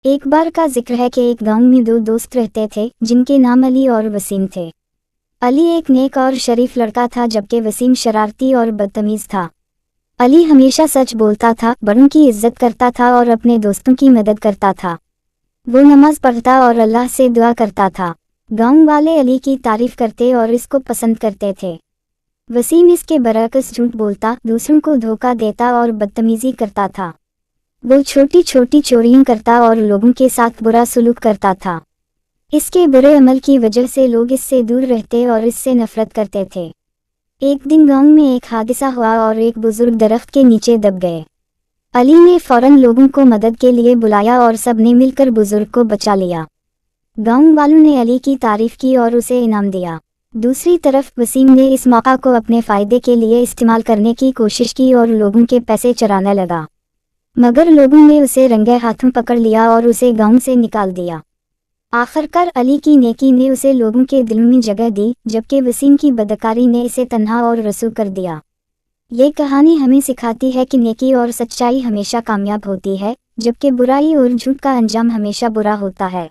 ایک بار کا ذکر ہے کہ ایک گاؤں میں دو دوست رہتے تھے جن کے نام علی اور وسیم تھے۔ علی ایک نیک اور شریف لڑکا تھا جبکہ وسیم شرارتی اور بدتمیز تھا۔ علی ہمیشہ سچ بولتا تھا، بڑوں کی عزت کرتا تھا اور اپنے دوستوں کی مدد کرتا تھا۔ وہ نماز پڑھتا اور اللہ سے دعا کرتا تھا۔ گاؤں والے علی کی تعریف کرتے اور اس کو پسند کرتے تھے۔ وسیم اس کے برعکس جھوٹ بولتا، دوسروں کو دھوکہ دیتا اور بدتمیزی کرتا تھا۔ وہ چھوٹی چھوٹی چوریاں کرتا اور لوگوں کے ساتھ برا سلوک کرتا تھا۔ اس کے برے عمل کی وجہ سے لوگ اس سے دور رہتے اور اس سے نفرت کرتے تھے۔ ایک دن گاؤں میں ایک حادثہ ہوا اور ایک بزرگ درخت کے نیچے دب گئے۔ علی نے فوراً لوگوں کو مدد کے لیے بلایا اور سب نے مل کر بزرگ کو بچا لیا۔ گاؤں والوں نے علی کی تعریف کی اور اسے انعام دیا۔ دوسری طرف وسیم نے اس موقع کو اپنے فائدے کے لیے استعمال کرنے کی کوشش کی اور لوگوں کے پیسے چرانے لگا، مگر لوگوں نے اسے رنگے ہاتھوں پکڑ لیا اور اسے گاؤں سے نکال دیا۔ آخرکار علی کی نیکی نے اسے لوگوں کے دلوں میں جگہ دی، جبکہ وسیم کی بدکاری نے اسے تنہا اور رسوا کر دیا۔ یہ کہانی ہمیں سکھاتی ہے کہ نیکی اور سچائی ہمیشہ کامیاب ہوتی ہے، جبکہ برائی اور جھوٹ کا انجام ہمیشہ برا ہوتا ہے۔